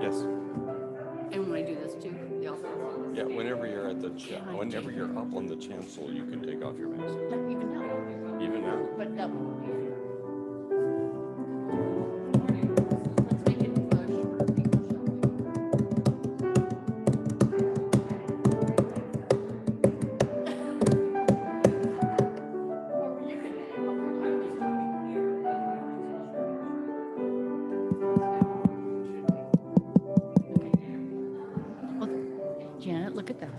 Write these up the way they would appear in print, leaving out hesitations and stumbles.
Yes. And when I do this too, the altar. Yeah, whenever you're at the whenever you're up on the chancel, you can take off your mask. Even now. Even now. But that won't be. Let's make it push for people, shall we? Well, Janet, look at that.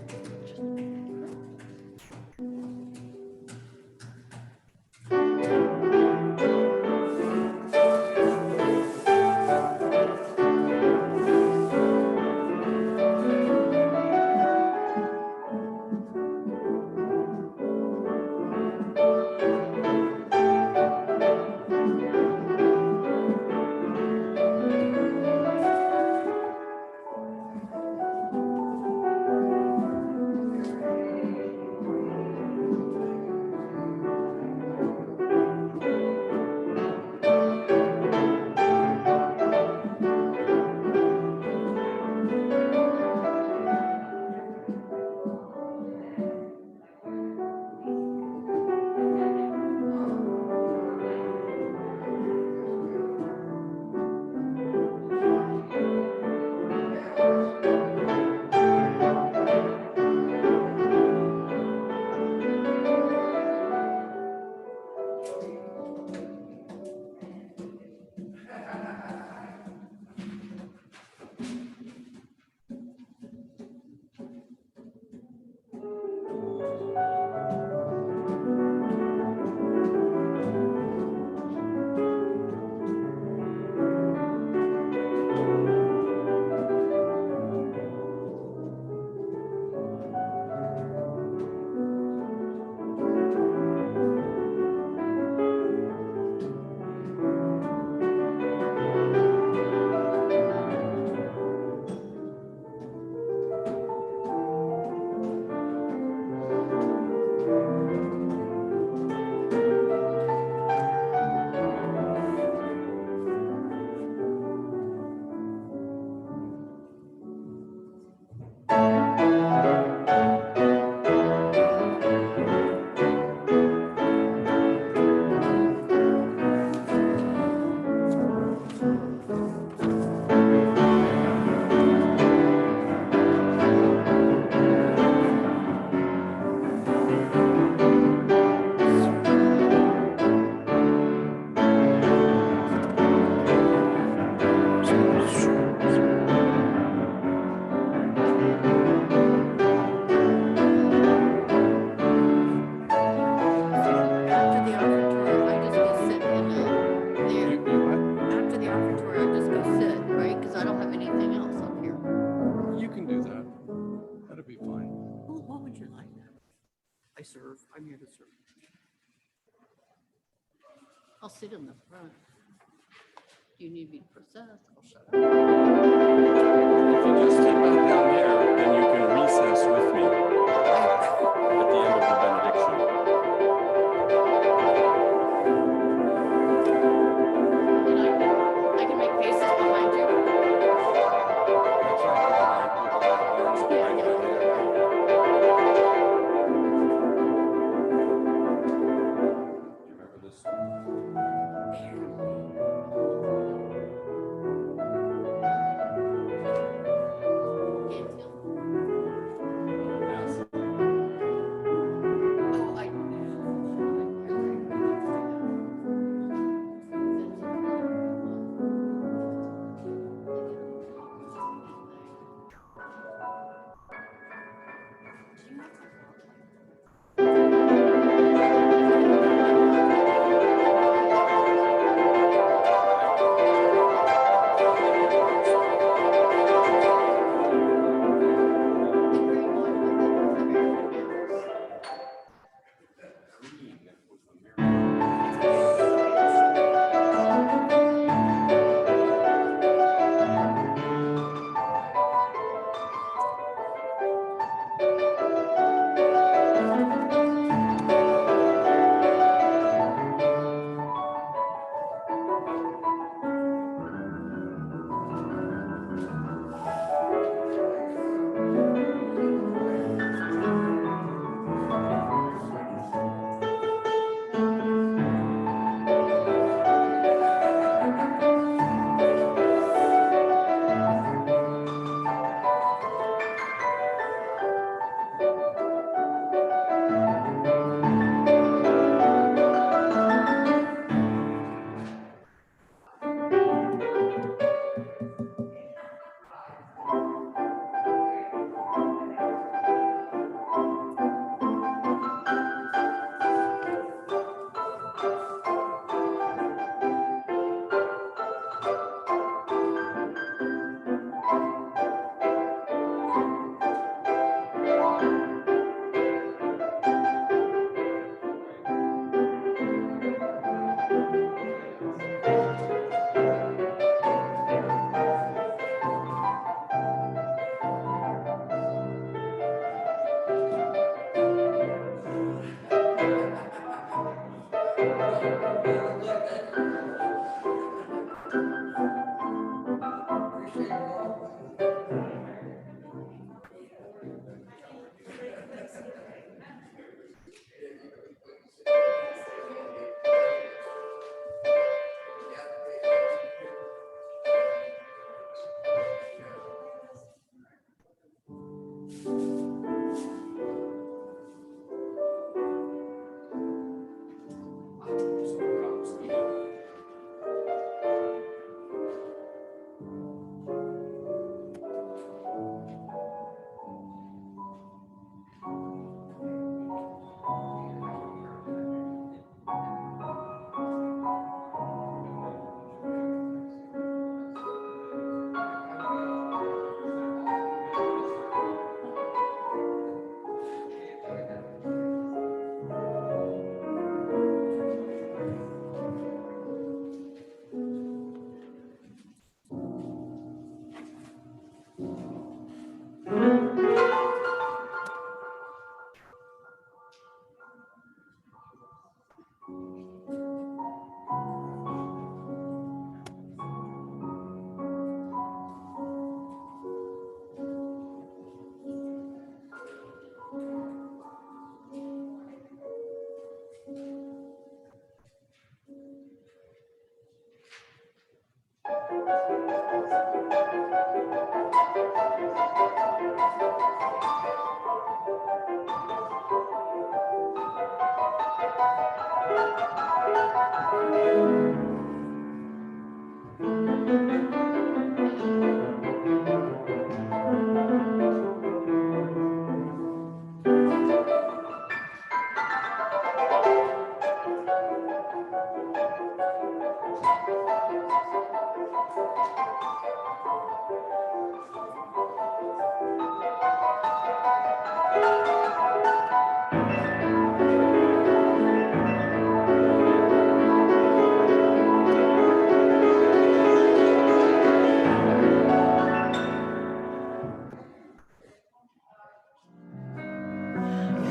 I'm here to serve. I'll sit in the front. Do you need me to process? I'll shut up. If you just keep out down there, then you can recess with me at the end of the benediction. And I can make faces behind you. That's right. Put the arms behind your head. Remember this?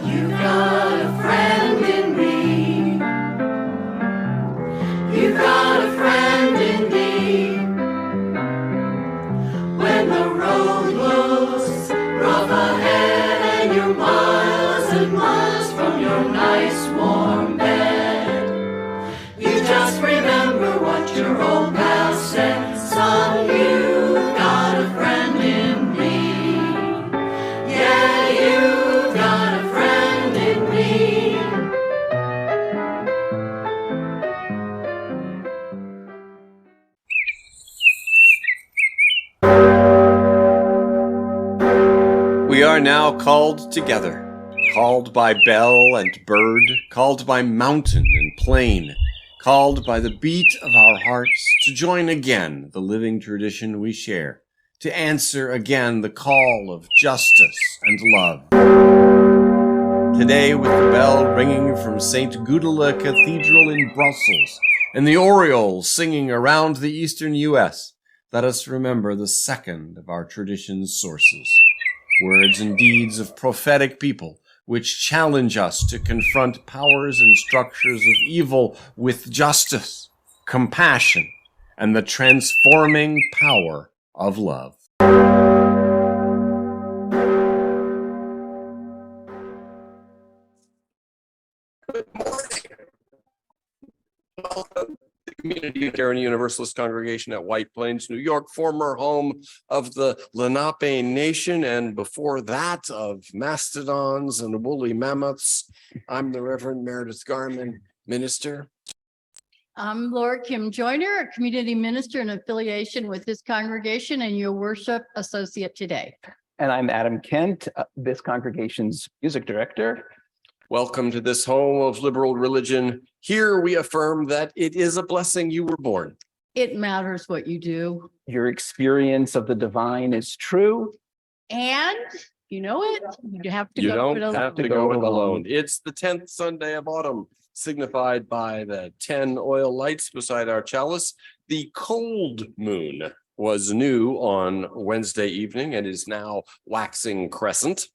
You got a friend in me. You got a friend in me. When the road looks rough ahead and you're miles and miles from your nice warm bed, you just remember what your old pal said. Son, you got a friend in me. Yeah, you got a friend in me. We are now called together, called by bell and bird, called by mountain and plain, called by the beat of our hearts to join again the living tradition we share, to answer again the call of justice and love. Today, with the bell ringing from St. Gudula Cathedral in Brussels and the orioles singing around the eastern U.S., let us remember the second of our tradition's sources. Words and deeds of prophetic people, which challenge us to confront powers and structures of evil with justice, compassion, and the transforming power of love. Welcome to the community Unitarian Universalist Congregation at White Plains, New York, former home of the Lenape Nation, and before that of mastodons and woolly mammoths. I'm the Reverend Meredith Garmon, minister. I'm Laura Kim Joyner, a community minister in affiliation with this congregation and your worship associate today. And I'm Adam Kent, this congregation's music director. Welcome to this home of liberal religion. Here we affirm that it is a blessing you were born. It matters what you do. Your experience of the divine is true. And you know it, you have to You go. don't have to go it alone. It's the 10th Sunday of autumn, signified by the 10 oil lights beside our chalice. The cold moon was new on Wednesday evening and is now waxing crescent.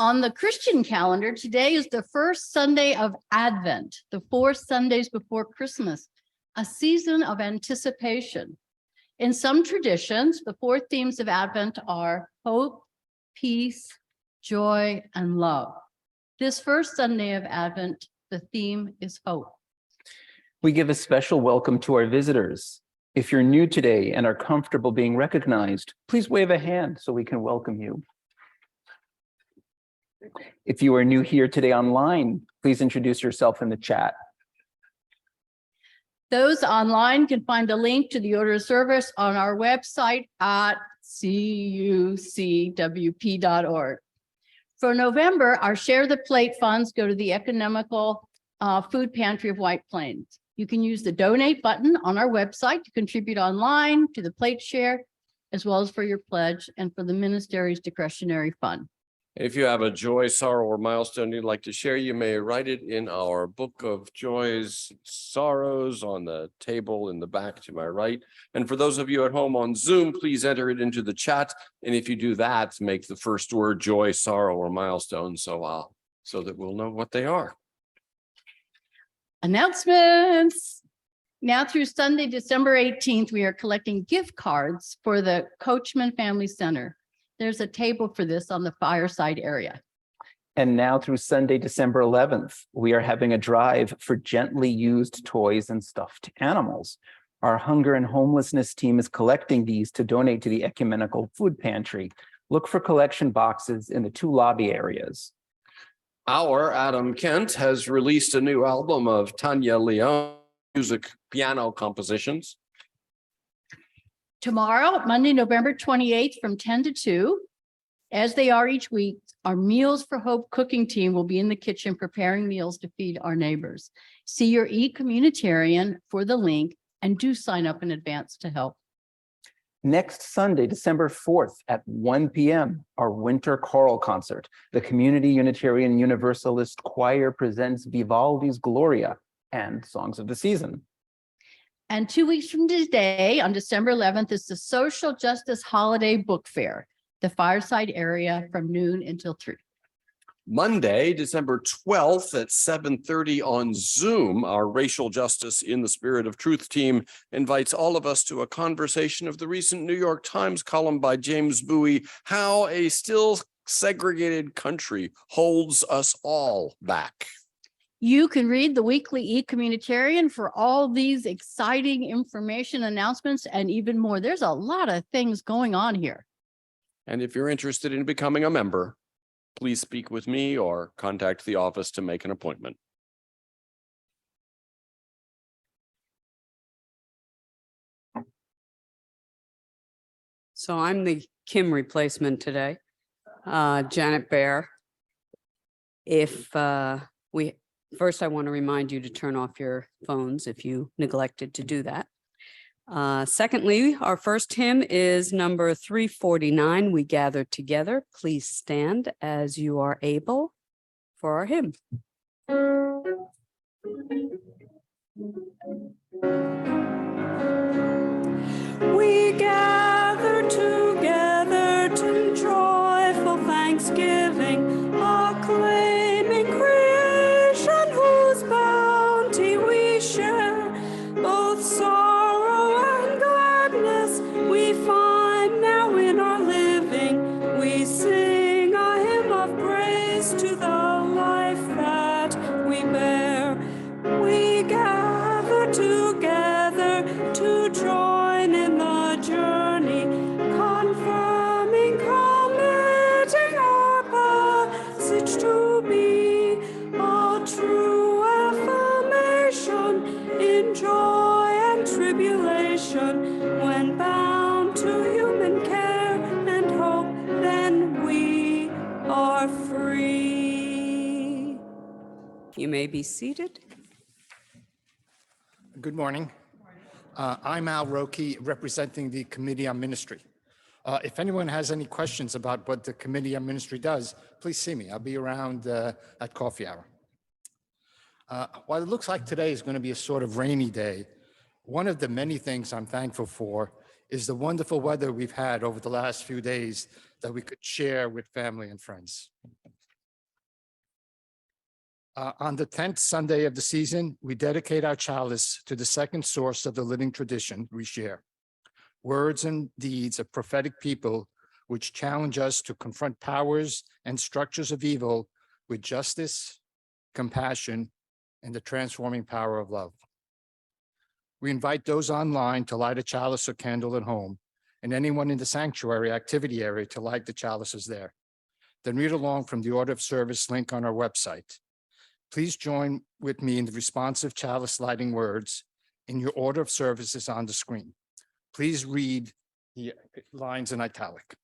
On the Christian calendar, today is the first Sunday of Advent, the 4 Sundays before Christmas, a season of anticipation. In some traditions, the 4 themes of Advent are hope, peace, joy, and love. This first Sunday of Advent, the theme is hope. We give a special welcome to our visitors. If you're new today and are comfortable being recognized, please wave a hand so we can welcome you. If you are new here today online, please introduce yourself in the chat. Those online can find a link to the order of service on our website at CUUCWP.org. For November, our Share the Plate funds go to the Economical Food Pantry of White Plains. You can use the donate button on our website to contribute online to the plate share, as well as for your pledge and for the ministry's discretionary fund. If you have a joy, sorrow, or milestone you'd like to share, you may write it in our book of joys, sorrows on the table in the back to my right. And for those of you at home on Zoom, please enter it into the chat. And if you do that, make the first word joy, sorrow, or milestone so that we'll know what they are. Announcements. Now through Sunday, December 18th, we are collecting gift cards for the Coachman Family Center. There's a table for this on the fireside area. And now through Sunday, December 11th, we are having a drive for gently used toys and stuffed animals. Our hunger and homelessness team is collecting these to donate to the ecumenical food pantry. Look for collection boxes in the 2 lobby areas. Our Adam Kent has released a new album of Tanya Leon music piano compositions. Tomorrow, Monday, November 28th from 10 to 2, as they are each week, our Meals for Hope cooking team will be in the kitchen preparing meals to feed our neighbors. See your eCommunitarian for the link and do sign up in advance to help. Next Sunday, December 4th at 1 p.m., our winter choral concert. The Community Unitarian Universalist Choir presents Vivaldi's Gloria and Songs of the Season. And 2 weeks from today, on December 11th, is the Social Justice Holiday Book Fair, the Fireside area from noon until 3. Monday, December 12th at 7:30 on Zoom, our Racial Justice in the Spirit of Truth team invites all of us to a conversation of the recent New York Times column by James Bowie, How a Still Segregated Country Holds Us All Back. You can read the weekly eCommunitarian for all these exciting information announcements and even more. There's a lot of things going on here. And if you're interested in becoming a member, please speak with me or contact the office to make an appointment. So I'm the Kim replacement today, Janet Bear. First, I want to remind you to turn off your phones if you neglected to do that. Secondly, our first hymn is number 349, We Gather Together. Please stand as you are able for our hymn. We gather together to joyful thanksgiving, acclaiming creation whose bounty we share, both sorrow and gladness we find now in our living. We sing a hymn of praise to the life that we bear. We gather together to join in the journey, confirming, committing our passage to be a true affirmation in joy and tribulation. When bound to human care and hope, then we are free. You may be seated. Good morning. I'm Al Roque, representing the Committee on Ministry. If anyone has any questions about what the Committee on Ministry does, please see me. I'll be around at coffee hour. While it looks like today is going to be a sort of rainy day, one of the many things I'm thankful for is the wonderful weather we've had over the last few days that we could share with family and friends. On the 10th Sunday of the season, we dedicate our chalice to the second source of the living tradition we share, words and deeds of prophetic people which challenge us to confront powers and structures of evil with justice, compassion, and the transforming power of love. We invite those online to light a chalice or candle at home, and anyone in the sanctuary activity area to light the chalices there. Then read along from the order of service link on our website. Please join with me in the responsive chalice lighting words in your order of services on the screen. Please read the lines in italic.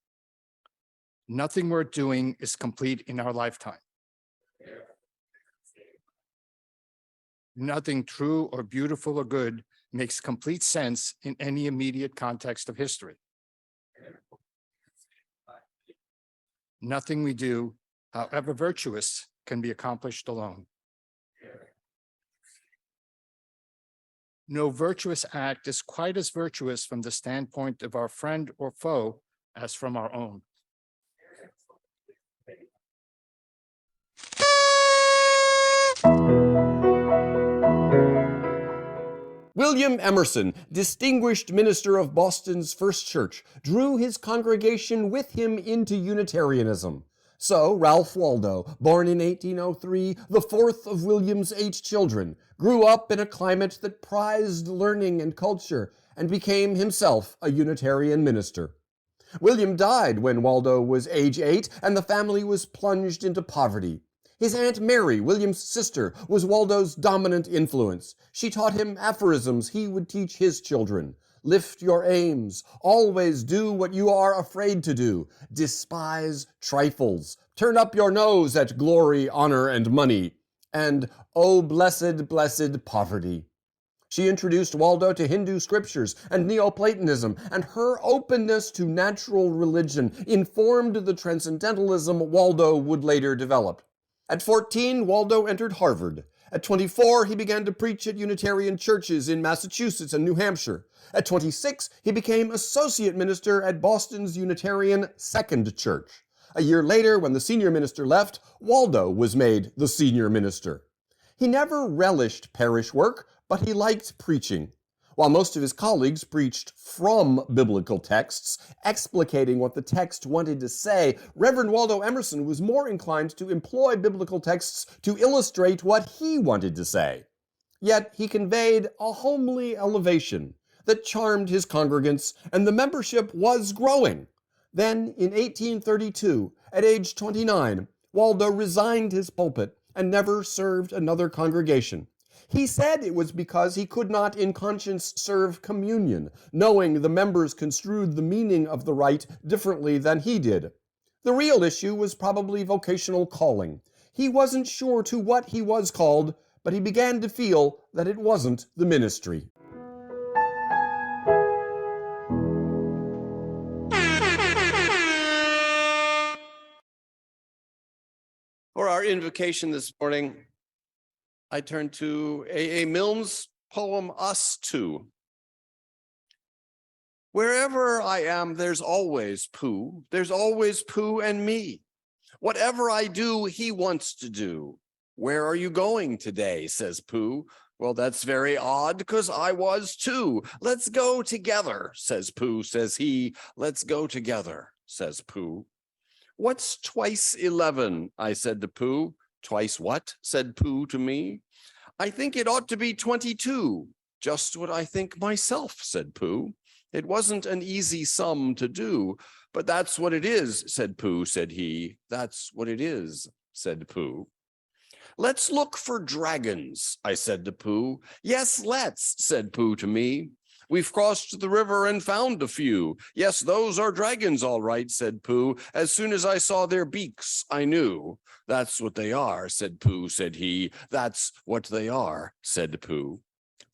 Nothing worth doing is complete in our lifetime. Nothing true or beautiful or good makes complete sense in any immediate context of history. Nothing we do, however virtuous, can be accomplished alone. No virtuous act is quite as virtuous from the standpoint of our friend or foe as from our own. William Emerson, distinguished minister of Boston's First Church, drew his congregation with him into Unitarianism. So Ralph Waldo, born in 1803, the fourth of William's 8 children, grew up in a climate that prized learning and culture, and became himself a Unitarian minister. William died when Waldo was age 8, and the family was plunged into poverty. His Aunt Mary, William's sister, was Waldo's dominant influence. She taught him aphorisms he would teach his children. Lift your aims. Always do what you are afraid to do. Despise trifles. Turn up your nose at glory, honor, and money. And, oh, blessed, blessed poverty. She introduced Waldo to Hindu scriptures and Neoplatonism, and her openness to natural religion informed the transcendentalism Waldo would later develop. At 14, Waldo entered Harvard. At 24, he began to preach at Unitarian churches in Massachusetts and New Hampshire. At 26, he became associate minister at Boston's Unitarian Second Church. A year later, when the senior minister left, Waldo was made the senior minister. He never relished parish work, but he liked preaching. While most of his colleagues preached from biblical texts, explicating what the text wanted to say, Reverend Waldo Emerson was more inclined to employ biblical texts to illustrate what he wanted to say. Yet he conveyed a homely elevation that charmed his congregants, and the membership was growing. Then, in 1832, at age 29, Waldo resigned his pulpit and never served another congregation. He said it was because he could not in conscience serve communion, knowing the members construed the meaning of the rite differently than he did. The real issue was probably vocational calling. He wasn't sure to what he was called, but he began to feel that it wasn't the ministry. For our invocation this morning, I turn to A. Milne's poem, Us Two. Wherever I am, there's always Pooh. There's always Pooh and me. Whatever I do, he wants to do. Where are you going today, says Pooh. Well, that's very odd, because I was too. Let's go together, says Pooh, says he. Let's go together, says Pooh. What's twice 11? I said to Pooh. Twice what? Said Pooh to me. I think it ought to be 22. Just what I think myself, said Pooh. It wasn't an easy sum to do, but that's what it is, said Pooh, said he. That's what it is, said Pooh. Let's look for dragons, I said to Pooh. Yes, let's, said Pooh to me. We've crossed the river and found a few. Yes, those are dragons, all right, said Pooh. As soon as I saw their beaks, I knew. That's what they are, said Pooh, said he. That's what they are, said Pooh.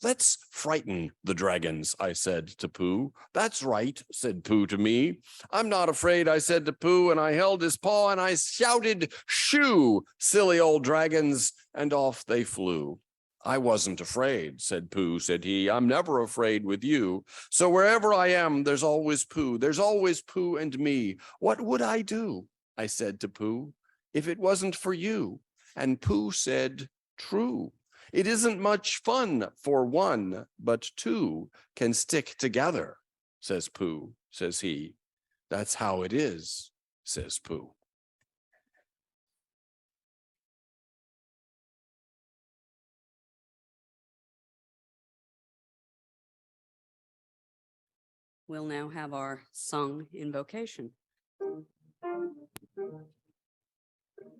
Let's frighten the dragons, I said to Pooh. That's right, said Pooh to me. I'm not afraid, I said to Pooh, and I held his paw and I shouted, shoo, silly old dragons, and off they flew. I wasn't afraid, said Pooh, said he. I'm never afraid with you. So wherever I am, there's always Pooh. There's always Pooh and me. What would I do, I said to Pooh, if it wasn't for you? And Pooh said, true. It isn't much fun for one, but two can stick together, says Pooh, says he. That's how it is, says Pooh. We'll now have our sung invocation.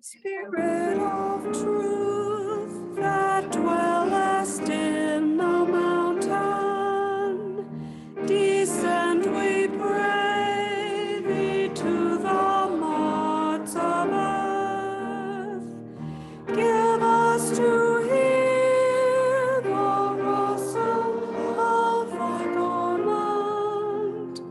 Spirit of truth that dwellest in the mountain, descend, we pray thee, to the mods of earth. Give us to hear the rustle of thy garment.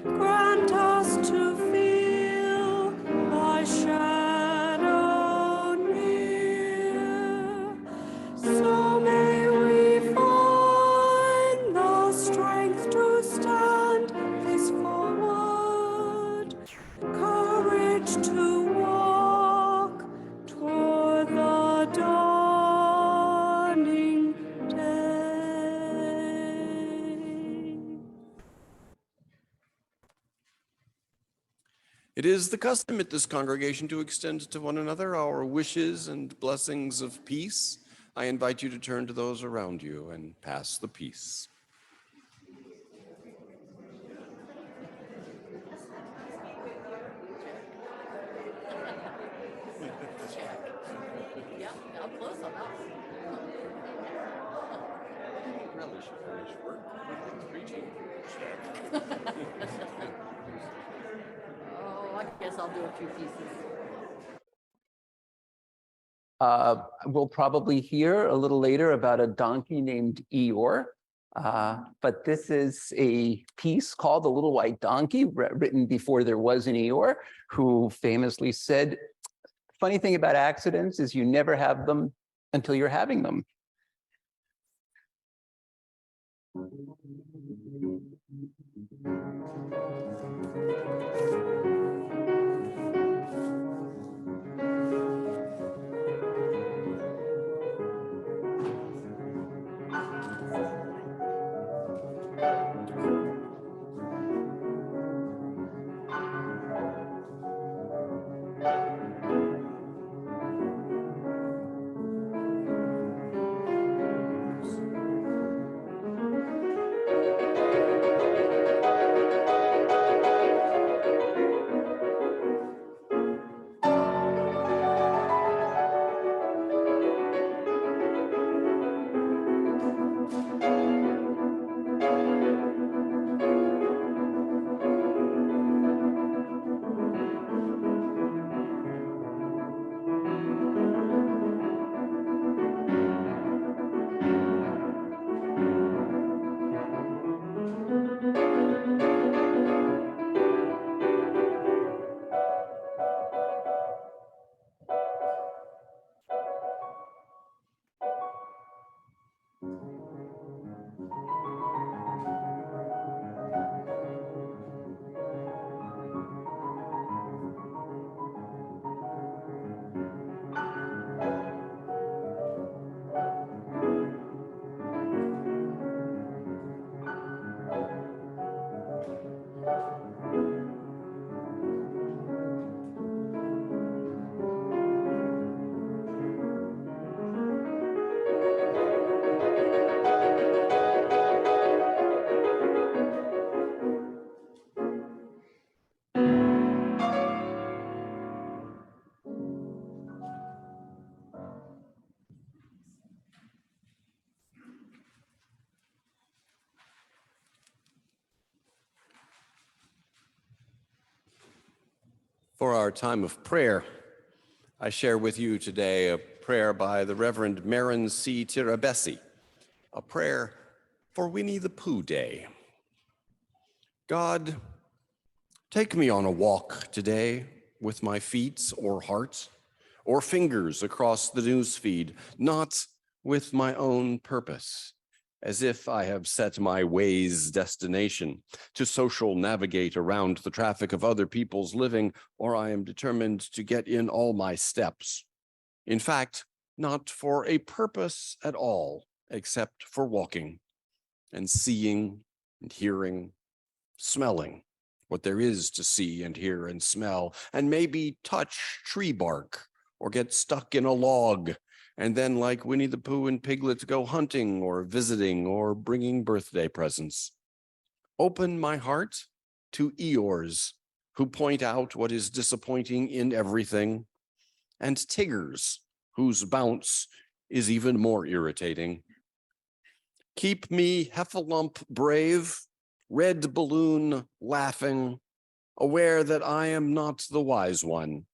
Grant us to feel thy shadow near. So may we find the strength to stand face forward, courage to walk toward the dawning day. It is the custom at this congregation to extend to one another our wishes and blessings of peace. I invite you to turn to those around you and pass the peace. Yeah, up close on that one. Really should finish work. Preaching. Oh, I guess I'll do a few pieces. We'll probably hear a little later about a donkey named Eeyore. But this is a piece called The Little White Donkey, written before there was an Eeyore, who famously said, funny thing about accidents is you never have them until you're having them. For our time of prayer, I share with you today a prayer by the Reverend Marin C. Tirabessi, a prayer for Winnie the Pooh Day. God, take me on a walk today with my feet or heart or fingers across the newsfeed, not with my own purpose, as if I have set my way's destination to social navigate around the traffic of other people's living, or I am determined to get in all my steps. In fact, not for a purpose at all, except for walking and seeing and hearing, smelling what there is to see and hear and smell, and maybe touch tree bark or get stuck in a log, and then, like Winnie the Pooh and Piglet, go hunting or visiting or bringing birthday presents. Open my heart to Eeyores who point out what is disappointing in everything, and Tiggers whose bounce is even more irritating. Keep me heffalump brave, red balloon laughing, aware that I am not the wise one,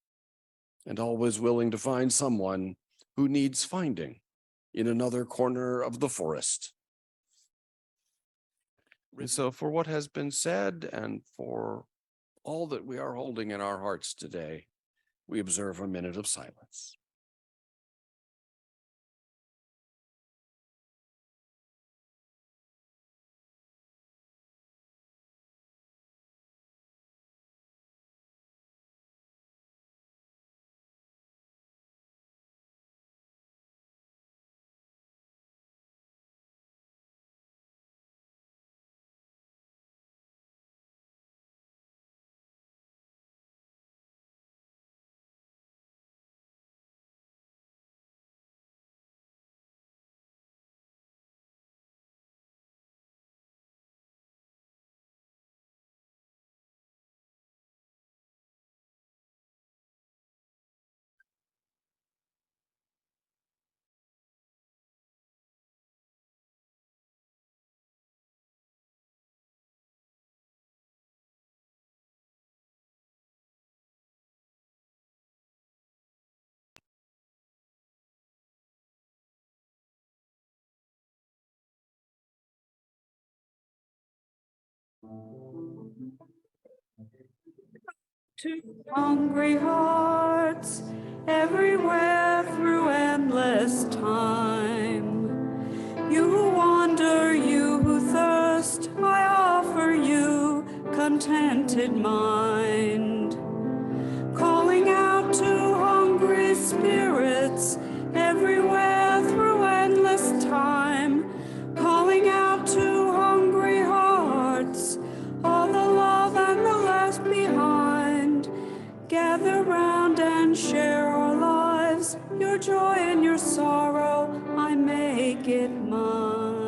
and always willing to find someone who needs finding in another corner of the forest. So for what has been said and for all that we are holding in our hearts today, we observe a minute of silence. To hungry hearts everywhere through endless time. You who wander, you who thirst, I offer you contented mind. Calling out to hungry spirits everywhere through endless time. Calling out to hungry hearts, all the love and the left behind. Gather round and share our lives, your joy and your sorrow, I make it mine.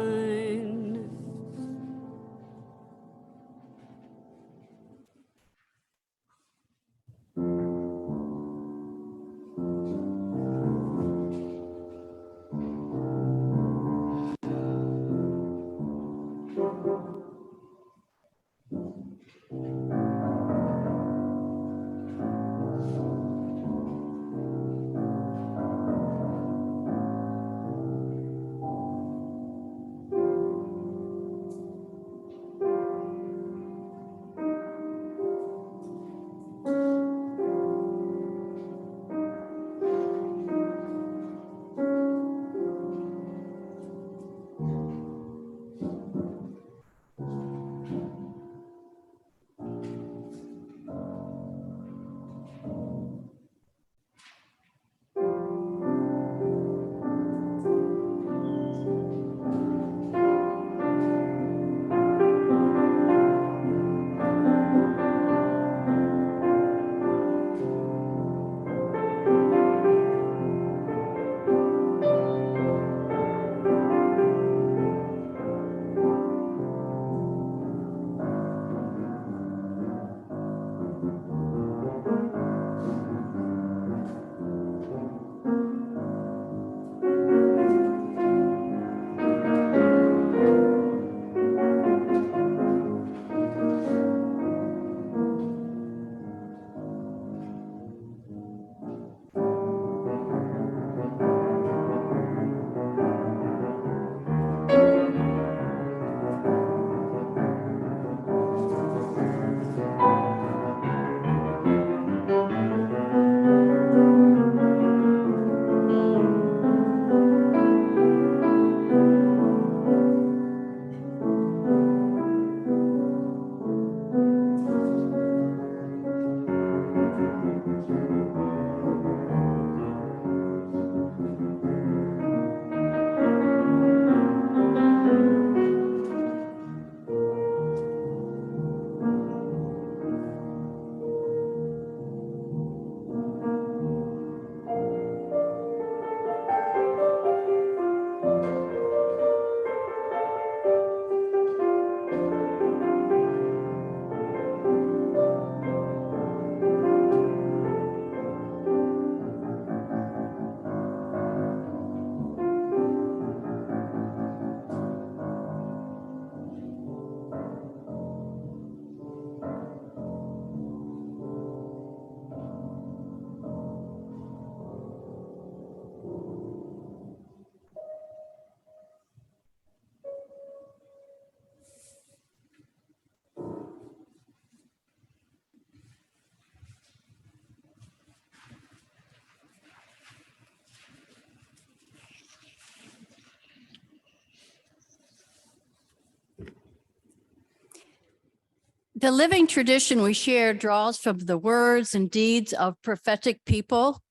The living tradition we share draws from the words and deeds of prophetic people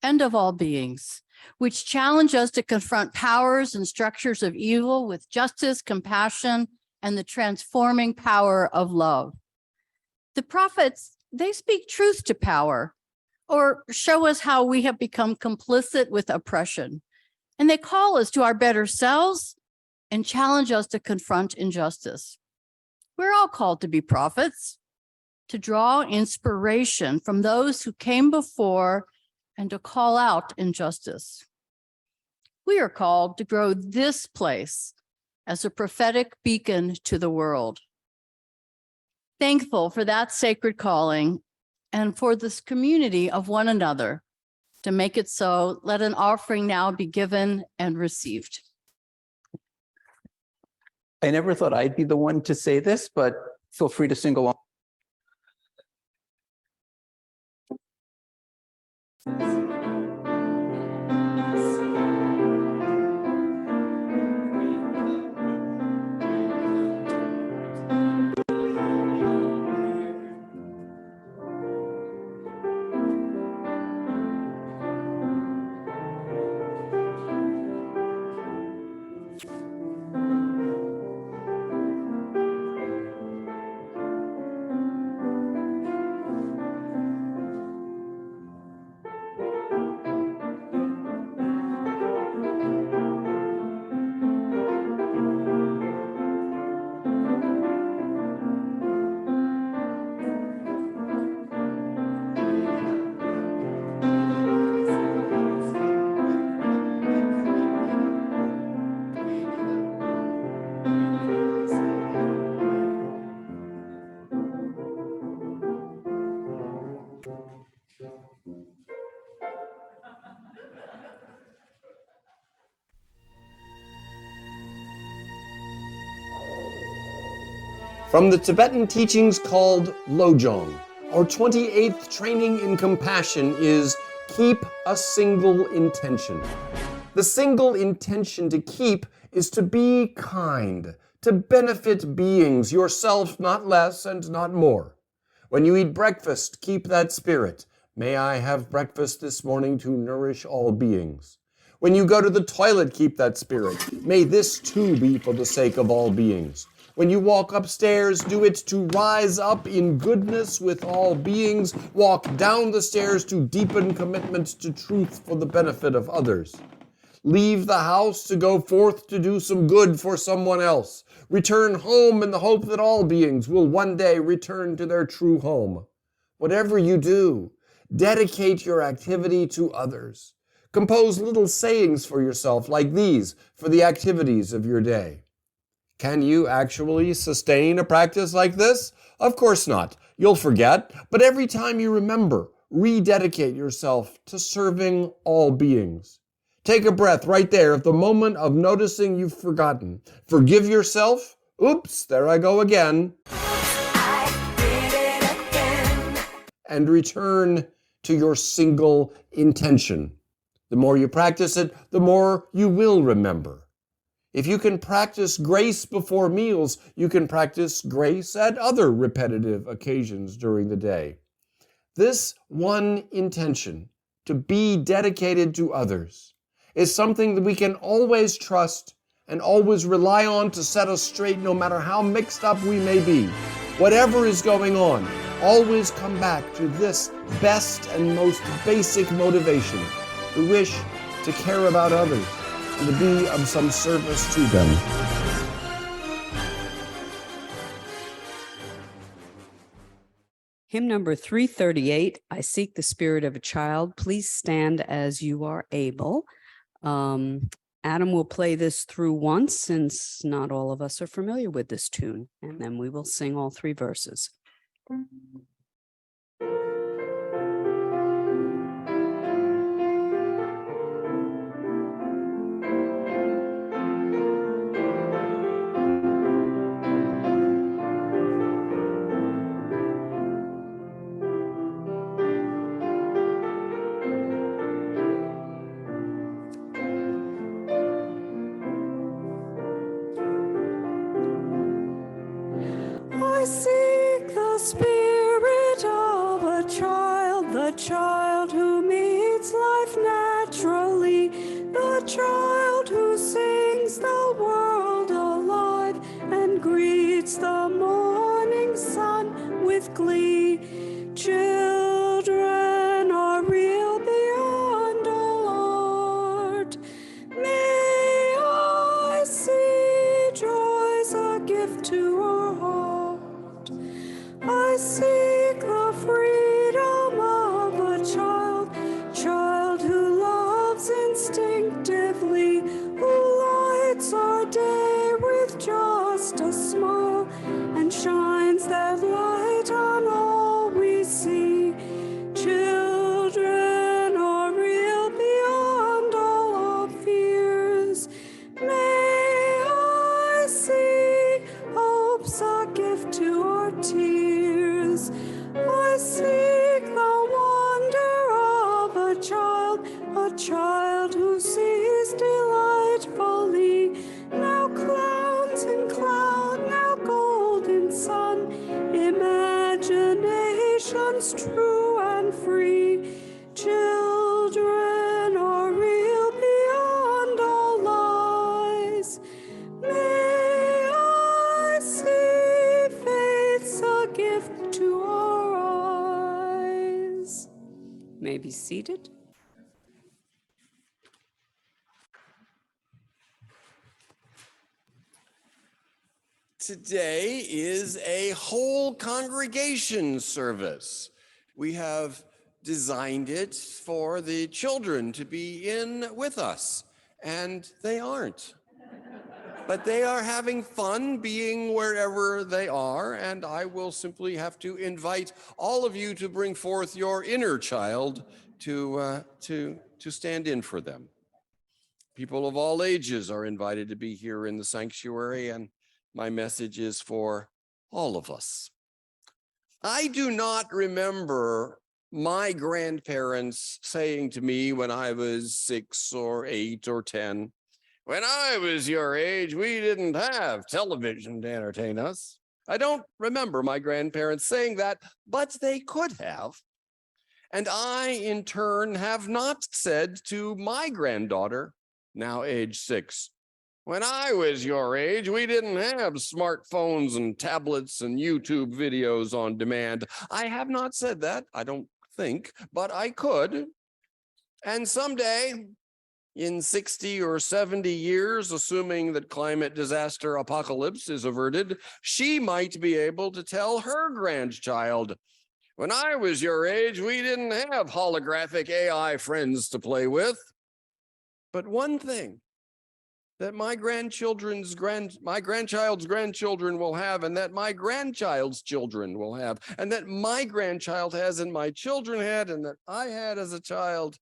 and of all beings, which challenge us to confront powers and structures of evil with justice, compassion, and the transforming power of love. The prophets, they speak truth to power or show us how we have become complicit with oppression. And they call us to our better selves and challenge us to confront injustice. We're all called to be prophets, to draw inspiration from those who came before and to call out injustice. We are called to grow this place as a prophetic beacon to the world. Thankful for that sacred calling and for this community of one another. To make it so, let an offering now be given and received. I never thought I'd be the one to say this, but Feel free to sing along. From the Tibetan teachings called Lojong, our 28th training in compassion is keep a single intention. The single intention to keep is to be kind, to benefit beings, yourself not less and not more. When you eat breakfast, keep that spirit. May I have breakfast this morning to nourish all beings. When you go to the toilet, keep that spirit. May this too be for the sake of all beings. When you walk upstairs, do it to rise up in goodness with all beings. Walk down the stairs to deepen commitment to truth for the benefit of others. Leave the house to go forth to do some good for someone else. Return home in the hope that all beings will one day return to their true home. Whatever you do, dedicate your activity to others. Compose little sayings for yourself like these for the activities of your day. Can you actually sustain a practice like this? Of course not. You'll forget, but every time you remember, rededicate yourself to serving all beings. Take a breath right there at the moment of noticing you've forgotten. Forgive yourself. Oops, there I go again. And return to your single intention. The more you practice it, the more you will remember. If you can practice grace before meals, you can practice grace at other repetitive occasions during the day. This one intention, to be dedicated to others, is something that we can always trust and always rely on to set us straight no matter how mixed up we may be. Whatever is going on, always come back to this best and most basic motivation, the wish to care about others and to be of some service to them. Hymn number 338, I Seek the Spirit of a Child. Please stand as you are able. Adam will play this through once since not all of us are familiar with this tune, and then we will sing all three verses. I seek the spirit of a child, the child who meets life naturally, the child who sings the world alive and greets the morning sun with glee. Children are real beyond all art. May I see joy's a gift to our heart. I seek the freedom of a child, child who loves instinctively, who lights our day with just a smile and shines that light on all we see. Children are real beyond all our fears. May I see hope's a gift to our may be seated. Today is a whole congregation service. We have designed it for the children to be in with us, and they aren't. But they are having fun being wherever they are, and I will simply have to invite all of you to bring forth your inner child to stand in for them. People of all ages are invited to be here in the sanctuary, and my message is for all of us. I do not remember my grandparents saying to me when I was 6 or 8 or 10, "When I was your age, we didn't have television to entertain us." I don't remember my grandparents saying that, but they could have. And I, in turn, have not said to my granddaughter, now age 6, "When I was your age, we didn't have smartphones and tablets and YouTube videos on demand." I have not said that, I don't think, but I could. And someday, in 60 or 70 years, assuming that climate disaster apocalypse is averted, she might be able to tell her grandchild, "When I was your age, we didn't have holographic AI friends to play with." But one thing that my grandchild's grandchildren will have, and that my grandchild's children will have, and that my grandchild has, and my children had, and that I had as a child,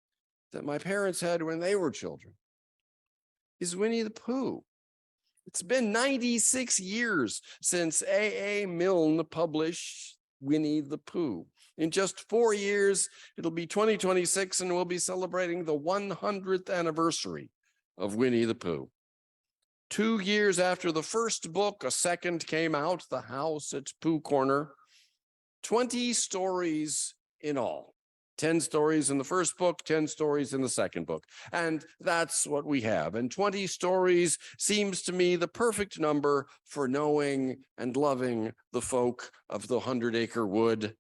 that my parents had when they were children, is Winnie the Pooh. It's been 96 years since A.A. Milne published Winnie the Pooh. In just 4 years, it'll be 2026, and we'll be celebrating the 100th anniversary of Winnie the Pooh. 2 years after the first book, a second came out, The House at Pooh Corner. 20 stories in all. 10 stories in the first book, 10 stories in the second book. And that's what we have. And 20 stories seems to me the perfect number for knowing and loving the folk of the 100-Acre Wood.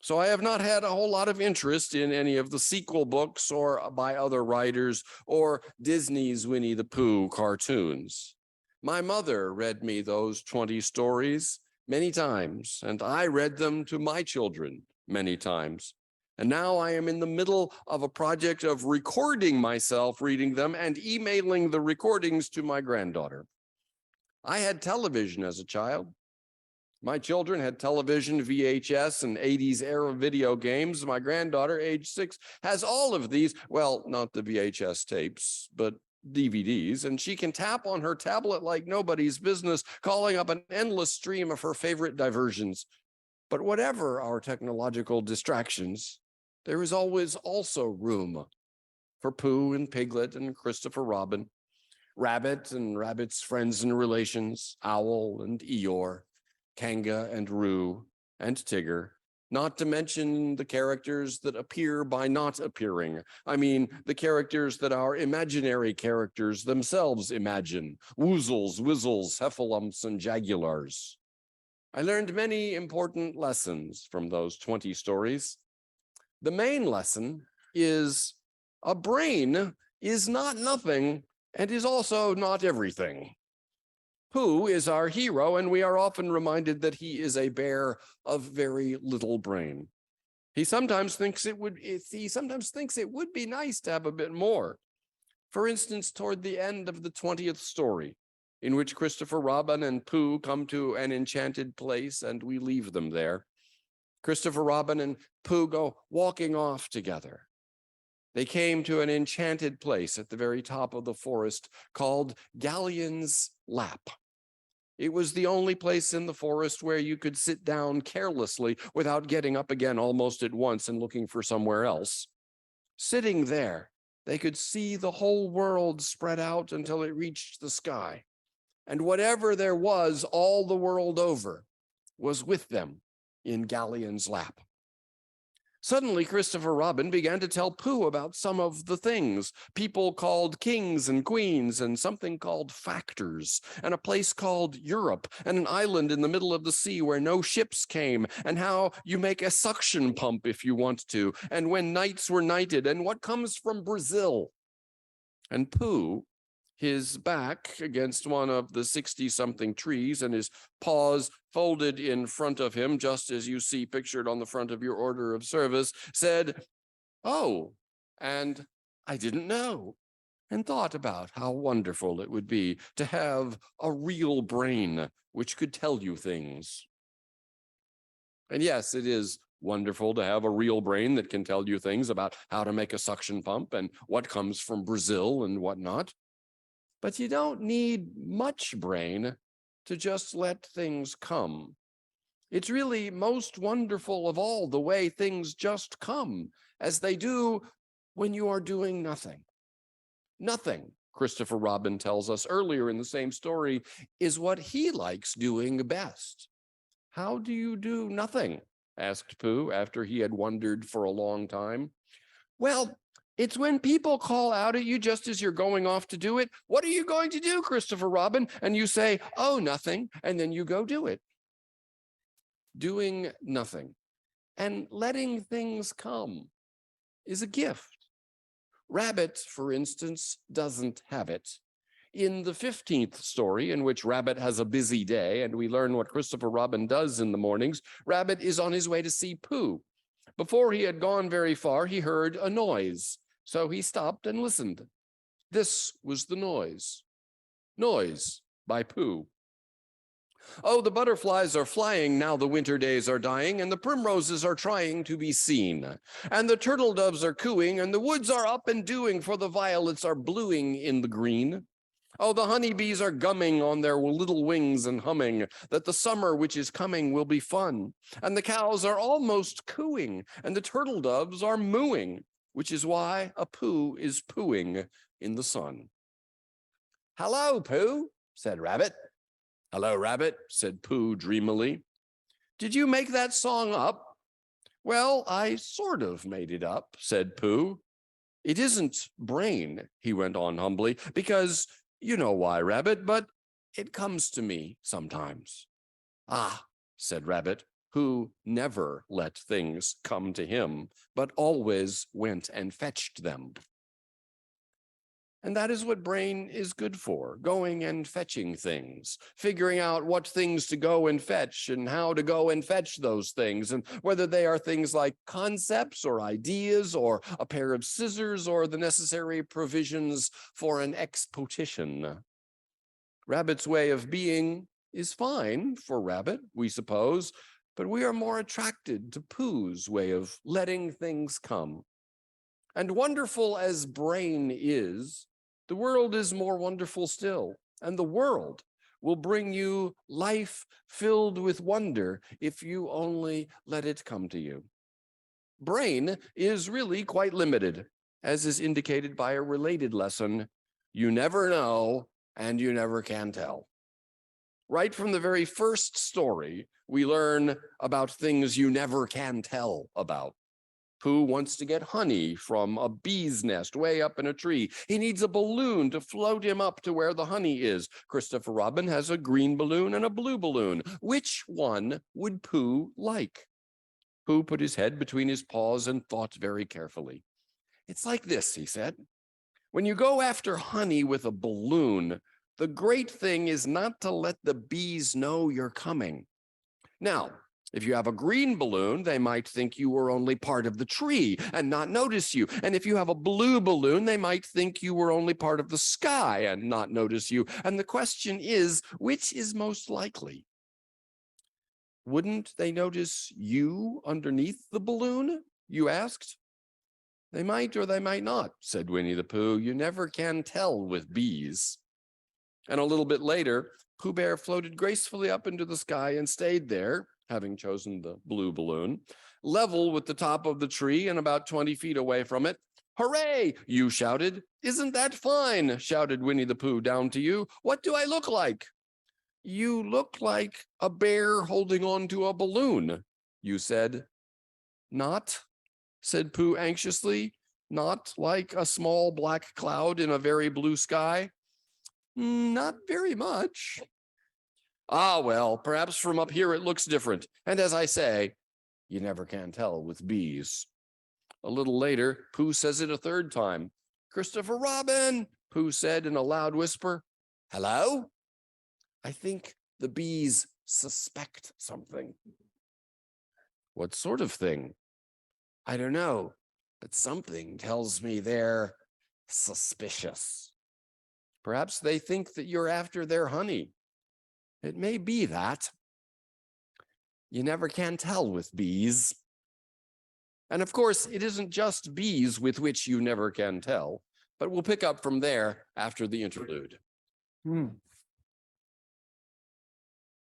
So I have not had a whole lot of interest in any of the sequel books or by other writers or Disney's Winnie the Pooh cartoons. My mother read me those 20 stories many times, and I read them to my children many times. And now I am in the middle of a project of recording myself reading them and emailing the recordings to my granddaughter. I had television as a child. My children had television, VHS, and 80s era video games. My granddaughter, age 6, has all of these. Well, not the VHS tapes, but DVDs. And she can tap on her tablet like nobody's business, calling up an endless stream of her favorite diversions. But whatever our technological distractions, there is always also room for Pooh and Piglet and Christopher Robin, Rabbit and Rabbit's friends and relations, Owl and Eeyore, Kanga and Roo and Tigger, not to mention the characters that appear by not appearing. I mean, the characters that our imaginary characters themselves imagine, woozles, whizzles, heffalumps, and jagulars. I learned many important lessons from those 20 stories. The main lesson is a brain is not nothing and is also not everything. Pooh is our hero, and we are often reminded that he is a bear of very little brain. He sometimes thinks it would be nice to have a bit more. For instance, toward the end of the 20th story, in which Christopher Robin and Pooh come to an enchanted place and we leave them there, Christopher Robin and Pooh go walking off together. They came to an enchanted place at the very top of the forest called Galleon's Lap. It was the only place in the forest where you could sit down carelessly without getting up again almost at once and looking for somewhere else. Sitting there, they could see the whole world spread out until it reached the sky. And whatever there was all the world over was with them in Galleon's Lap. Suddenly, Christopher Robin began to tell Pooh about some of the things people called kings and queens, and something called factors, and a place called Europe, and an island in the middle of the sea where no ships came, and how you make a suction pump if you want to, and when knights were knighted, and what comes from Brazil. And Pooh, his back against one of the 60-something trees and his paws folded in front of him, just as you see pictured on the front of your order of service, said, "Oh, and I didn't know," and thought about how wonderful it would be to have a real brain which could tell you things. And yes, it is wonderful to have a real brain that can tell you things about how to make a suction pump and what comes from Brazil and whatnot. But you don't need much brain to just let things come. It's really most wonderful of all the way things just come, as they do when you are doing nothing. Nothing, Christopher Robin tells us earlier in the same story, is what he likes doing best. "How do you do nothing?" asked Pooh after he had wondered for a long time. "Well, it's when people call out at you just as you're going off to do it. 'What are you going to do, Christopher Robin?' And you say, 'Oh, nothing,' and then you go do it." Doing nothing and letting things come is a gift. Rabbit, for instance, doesn't have it. In the 15th story, in which Rabbit has a busy day and we learn what Christopher Robin does in the mornings, Rabbit is on his way to see Pooh. Before he had gone very far, he heard a noise, so he stopped and listened. This was the noise. Noise by Pooh. "Oh, the butterflies are flying now the winter days are dying, and the primroses are trying to be seen, and the turtle doves are cooing, and the woods are up and doing, for the violets are bluing in the green. Oh, the honeybees are gumming on their little wings and humming, that the summer which is coming will be fun. And the cows are almost cooing, and the turtle doves are mooing, which is why a Pooh is pooing in the sun." "Hello, Pooh," said Rabbit. "Hello, Rabbit," said Pooh dreamily. "Did you make that song up?" "Well, I sort of made it up," said Pooh. "It isn't brain," he went on humbly, "because you know why, Rabbit, but it comes to me sometimes." "Ah," said Rabbit, who never let things come to him, but always went and fetched them. And that is what brain is good for, going and fetching things, figuring out what things to go and fetch and how to go and fetch those things, and whether they are things like concepts or ideas or a pair of scissors or the necessary provisions for an exposition. Rabbit's way of being is fine for Rabbit, we suppose, but we are more attracted to Pooh's way of letting things come. And wonderful as brain is, the world is more wonderful still, and the world will bring you life filled with wonder if you only let it come to you. Brain is really quite limited, as is indicated by a related lesson: you never know and you never can tell. Right from the very first story, we learn about things you never can tell about. Pooh wants to get honey from a bee's nest way up in a tree. He needs a balloon to float him up to where the honey is. Christopher Robin has a green balloon and a blue balloon. Which one would Pooh like? Pooh put his head between his paws and thought very carefully. "It's like this," he said. "When you go after honey with a balloon, the great thing is not to let the bees know you're coming. Now, if you have a green balloon, they might think you were only part of the tree and not notice you. And if you have a blue balloon, they might think you were only part of the sky and not notice you. And the question is, which is most likely? Wouldn't they notice you underneath the balloon?" you asked. "They might or they might not," said Winnie the Pooh. "You never can tell with bees." And a little bit later, Pooh Bear floated gracefully up into the sky and stayed there, having chosen the blue balloon, level with the top of the tree and about 20 feet away from it. "Hooray!" you shouted. "Isn't that fine?" shouted Winnie the Pooh down to you. "What do I look like?" "You look like a bear holding on to a balloon," you said. "Not said Pooh anxiously. Not like a small black cloud in a very blue sky? Not very much. Ah, well, perhaps from up here it looks different. And as I say, you never can tell with bees. A little later, Pooh says it a third time. Christopher Robin, Pooh said in a loud whisper. Hello? I think the bees suspect something. What sort of thing? I don't know, but something tells me they're suspicious. Perhaps they think that you're after their honey. It may be that. You never can tell with bees. And of course, it isn't just bees with which you never can tell, but we'll pick up from there after the interlude.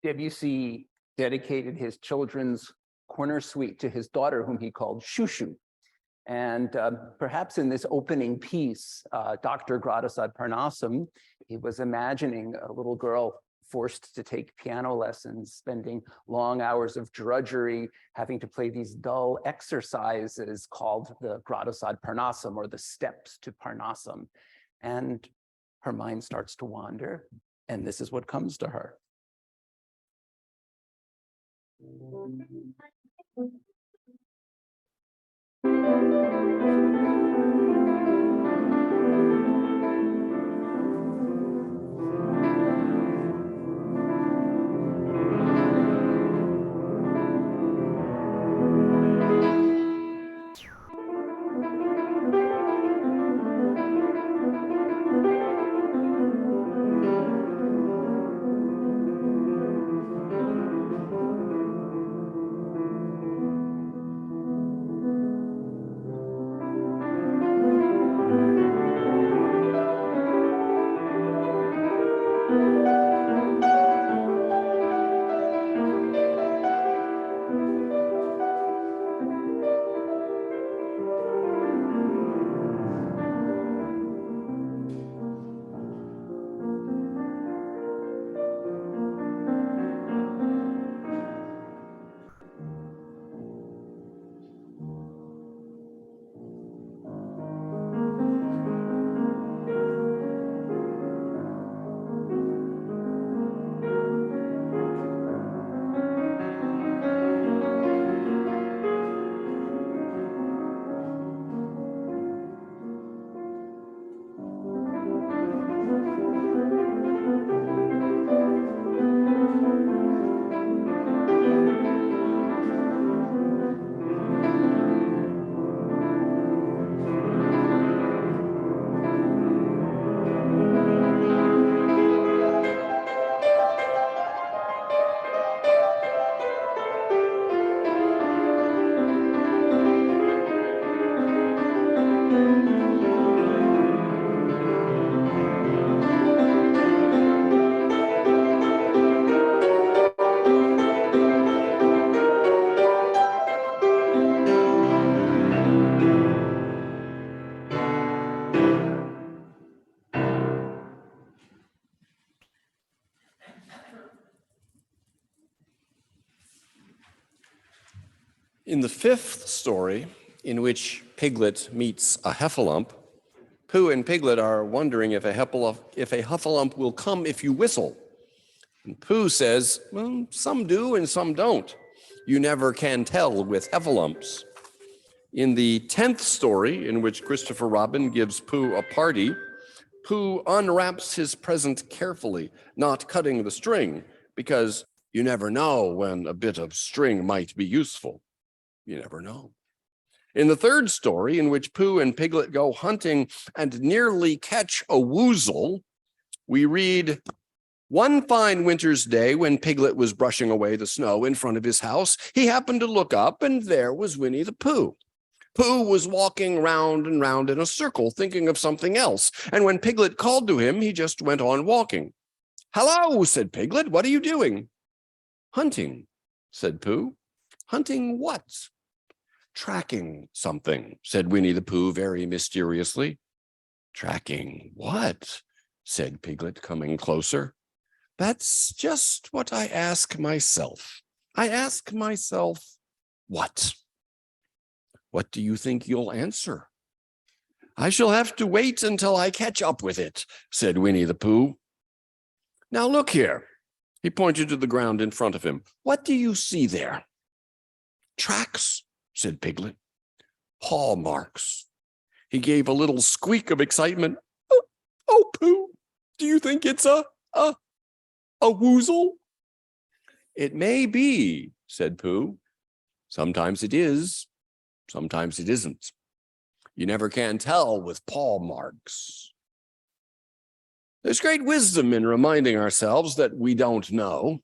Debussy dedicated his children's corner suite to his daughter, whom he called Shushu. And perhaps in this opening piece, Dr. Gratis ad Parnassum, he was imagining a little girl forced to take piano lessons, spending long hours of drudgery, having to play these dull exercises called the Gratis ad Parnassum, or the steps to Parnassum. And her mind starts to wander, and this is what comes to her. In the fifth story, in which Piglet meets a heffalump, Pooh and Piglet are wondering if a heffalump will come if you whistle. And Pooh says, well, some do and some don't. You never can tell with heffalumps. In the 10th story, in which Christopher Robin gives Pooh a party, Pooh unwraps his present carefully, not cutting the string, because you never know when a bit of string might be useful. You never know. In the third story, in which Pooh and Piglet go hunting and nearly catch a woozle, we read, one fine winter's day when Piglet was brushing away the snow in front of his house, he happened to look up, and there was Winnie the Pooh. Pooh was walking round and round in a circle, thinking of something else, and when Piglet called to him, he just went on walking. Hello, said Piglet, what are you doing? Hunting, said Pooh. Hunting what? Tracking something, said Winnie the Pooh very mysteriously. Tracking what? Said Piglet, coming closer. That's just what I ask myself. I ask myself, what? What do you think you'll answer? I shall have to wait until I catch up with it, said Winnie the Pooh. Now look here. He pointed to the ground in front of him. What do you see there? Tracks, said Piglet. Paw marks. He gave a little squeak of excitement. Oh, Pooh, do you think it's a woozle? It may be, said Pooh. Sometimes it is, sometimes it isn't. You never can tell with paw marks. There's great wisdom in reminding ourselves that we don't know,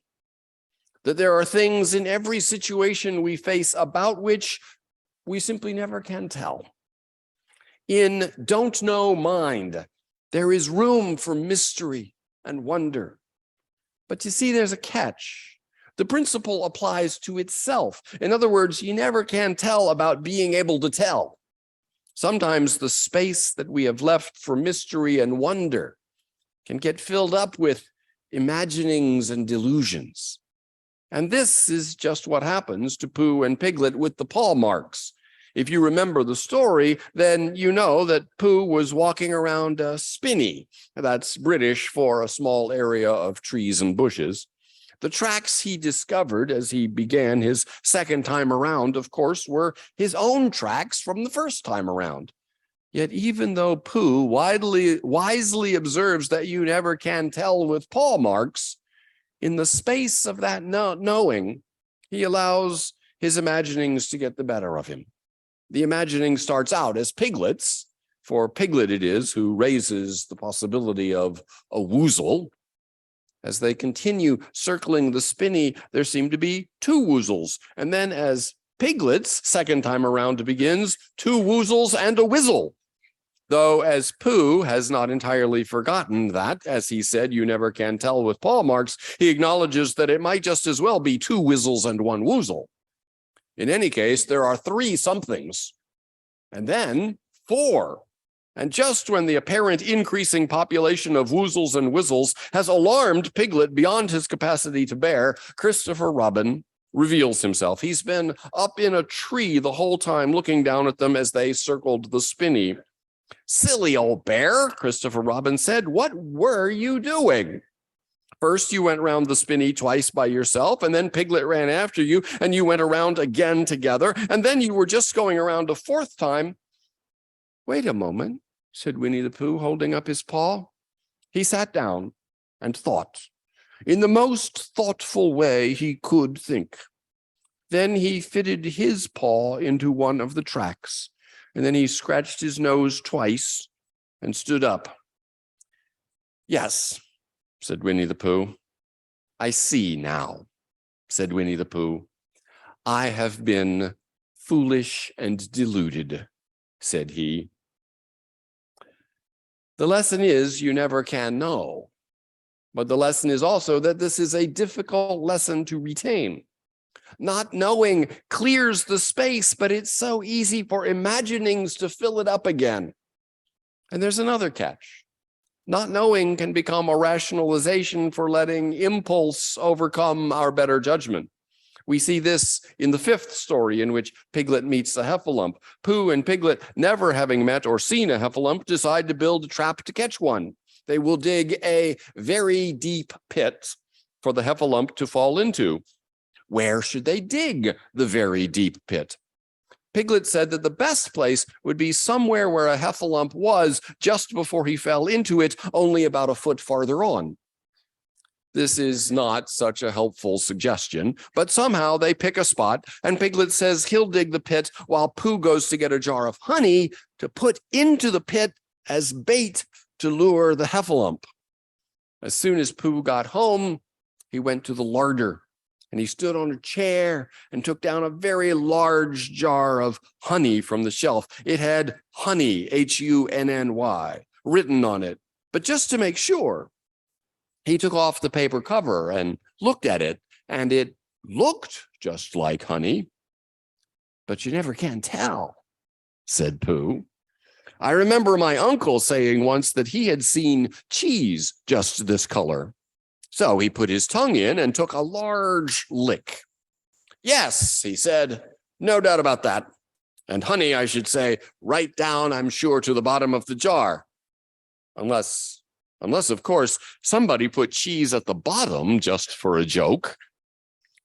that there are things in every situation we face about which we simply never can tell. In don't know mind, there is room for mystery and wonder. But you see, there's a catch. The principle applies to itself. In other words, you never can tell about being able to tell. Sometimes the space that we have left for mystery and wonder can get filled up with imaginings and delusions. And this is just what happens to Pooh and Piglet with the paw marks. If you remember the story, then you know that Pooh was walking around a spinney. That's British for a small area of trees and bushes. The tracks he discovered as he began his second time around, of course, were his own tracks from the first time around. Yet even though Pooh wisely observes that you never can tell with paw marks, in the space of that knowing, he allows his imaginings to get the better of him. The imagining starts out as Piglet's, for Piglet it is who raises the possibility of a woozle. As they continue circling the spinney, there seem to be two woozles. And then as Piglet's second time around begins, two woozles and a whizzle. Though as Pooh has not entirely forgotten that, as he said, you never can tell with paw marks, he acknowledges that it might just as well be two whizzles and one woozle. In any case, there are three somethings, and then four. And just when the apparent increasing population of woozles and whizzles has alarmed Piglet beyond his capacity to bear, Christopher Robin reveals himself. He's been up in a tree the whole time looking down at them as they circled the spinney. Silly old bear, Christopher Robin said, what were you doing? First, you went around the spinney twice by yourself, and then Piglet ran after you, and you went around again together, and then you were just going around a fourth time. Wait a moment, said Winnie the Pooh, holding up his paw. He sat down and thought, in the most thoughtful way he could think. Then he fitted his paw into one of the tracks, and then he scratched his nose twice and stood up. Yes, said Winnie the Pooh. I see now, said Winnie the Pooh. I have been foolish and deluded, said he. The lesson is you never can know, but the lesson is also that this is a difficult lesson to retain. Not knowing clears the space, but it's so easy for imaginings to fill it up again. And there's another catch. Not knowing can become a rationalization for letting impulse overcome our better judgment. We see this in the fifth story in which Piglet meets a heffalump. Pooh and Piglet, never having met or seen a heffalump, decide to build a trap to catch one. They will dig a very deep pit for the heffalump to fall into. Where should they dig the very deep pit? Piglet said that the best place would be somewhere where a heffalump was just before he fell into it, only about a foot farther on. This is not such a helpful suggestion, but somehow they pick a spot, and Piglet says he'll dig the pit while Pooh goes to get a jar of honey to put into the pit as bait to lure the heffalump. As soon as Pooh got home, he went to the larder. And he stood on a chair and took down a very large jar of honey from the shelf. It had honey, Hunny, written on it. But just to make sure, he took off the paper cover and looked at it, and it looked just like honey. But you never can tell, said Pooh. I remember my uncle saying once that he had seen cheese just this color. So he put his tongue in and took a large lick. Yes, he said, no doubt about that. And honey, I should say, right down, I'm sure, to the bottom of the jar. Unless, of course, somebody put cheese at the bottom just for a joke.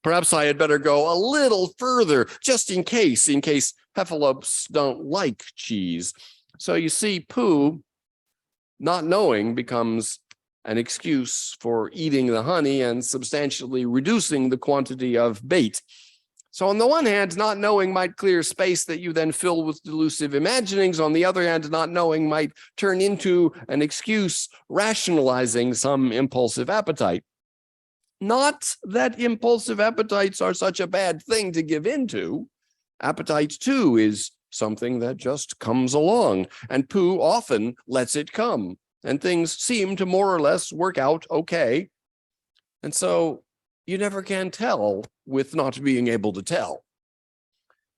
Perhaps I had better go a little further, just in case heffalumps don't like cheese. So you see, Pooh, not knowing, becomes an excuse for eating the honey and substantially reducing the quantity of bait. So on the one hand, not knowing might clear space that you then fill with delusive imaginings. On the other hand, not knowing might turn into an excuse rationalizing some impulsive appetite. Not that impulsive appetites are such a bad thing to give into. Appetite, too, is something that just comes along, and Pooh often lets it come, and things seem to more or less work out okay. And so you never can tell with not being able to tell.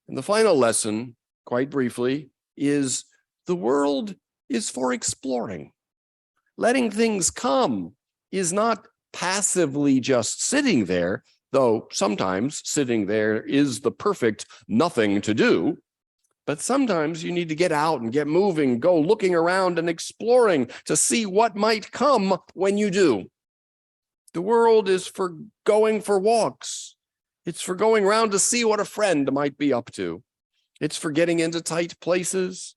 And the final lesson, quite briefly, is the world is for exploring. Letting things come is not passively just sitting there, though sometimes sitting there is the perfect nothing to do. But sometimes you need to get out and get moving, go looking around and exploring to see what might come when you do. The world is for going for walks. It's for going around to see what a friend might be up to. It's for getting into tight places,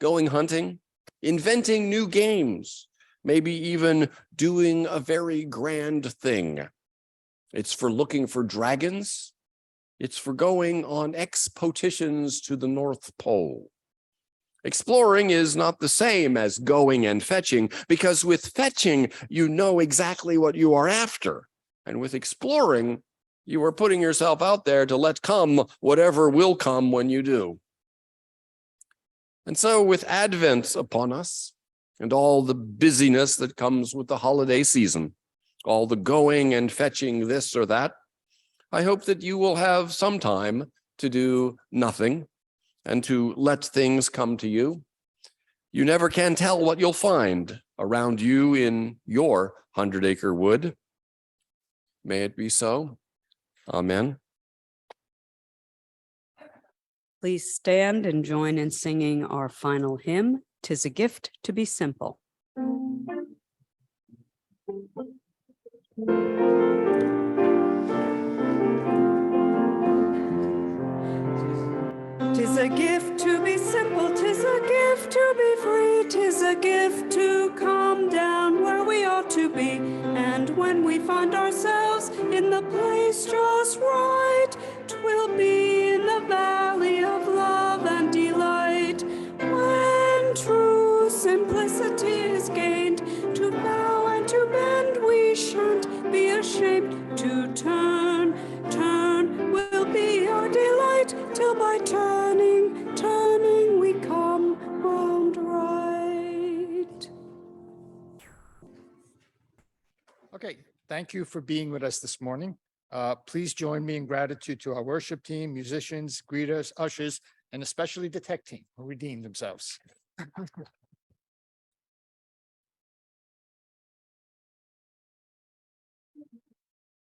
going hunting, inventing new games, maybe even doing a very grand thing. It's for looking for dragons. It's for going on expeditions to the North Pole. Exploring is not the same as going and fetching, because with fetching, you know exactly what you are after. And with exploring, you are putting yourself out there to let come whatever will come when you do. And so with Advent upon us, and all the busyness that comes with the holiday season, all the going and fetching this or that, I hope that you will have some time to do nothing and to let things come to you. You never can tell what you'll find around you in your 100-acre wood. May it be so. Amen. Please stand and join in singing our final hymn, "'Tis a Gift to Be Simple." Tis a gift to be simple, tis a gift to be free, tis a gift to come down where we ought to be. And when we find ourselves in the place just right, 'twill be in the valley of love and delight. When true simplicity is gained, to bow and to bend we shan't be ashamed to turn. Turn will be our delight, till by turning, turning we come round right. Okay, thank you for being with us this morning. Please join me in gratitude to our worship team, musicians, greeters, ushers, and especially the tech team who redeemed themselves.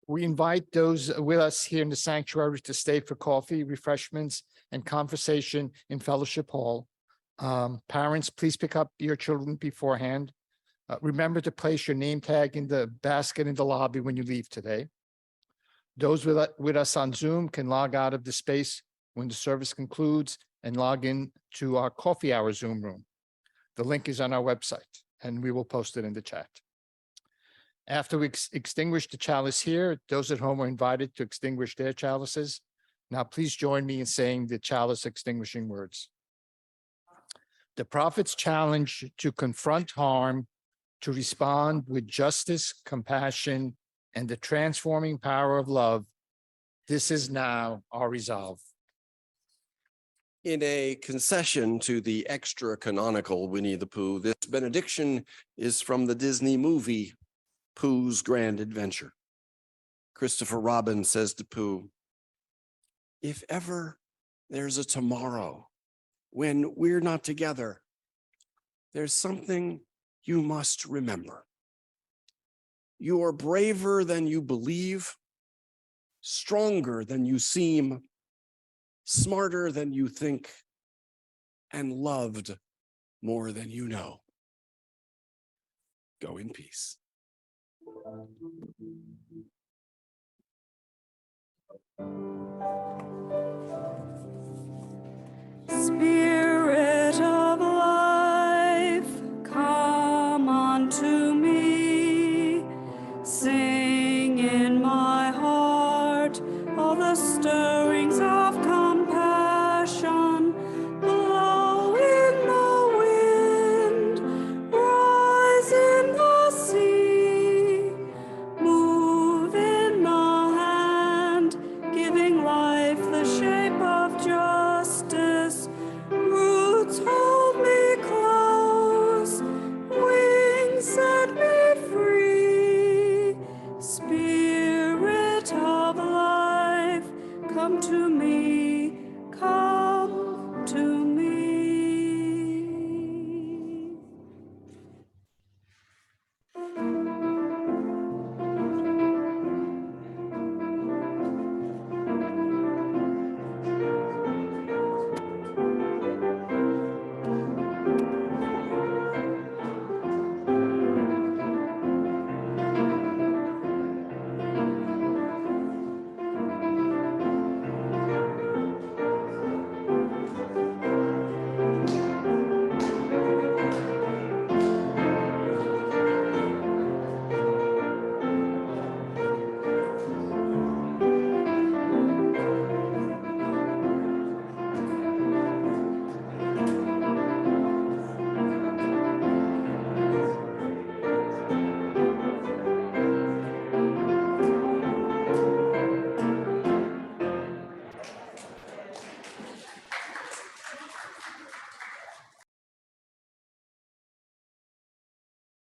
We invite those with us here in the sanctuary to stay for coffee, refreshments, and conversation in Fellowship Hall. Parents, please pick up your children beforehand. Remember to place your name tag in the basket in the lobby when you leave today. Those with us on Zoom can log out of the space when the service concludes and log in to our coffee hour Zoom room. The link is on our website, and we will post it in the chat. After we extinguish the chalice here, those at home are invited to extinguish their chalices. Now, please join me in saying the chalice extinguishing words. The prophet's challenge to confront harm, to respond with justice, compassion, and the transforming power of love. This is now our resolve. In a concession to the extra canonical Winnie the Pooh, this benediction is from the Disney movie Pooh's Grand Adventure. Christopher Robin says to Pooh, "If ever there's a tomorrow when we're not together, there's something you must remember. You are braver than you believe, stronger than you seem, smarter than you think, and loved more than you know. Go in peace. Spirit of life, come unto me. Sing in my heart all the stirrings of compassion. Blow in the wind, rise in the sea. Move in the hand, giving life the shape of justice. Roots hold me close, wings set me free. Spirit of life, come to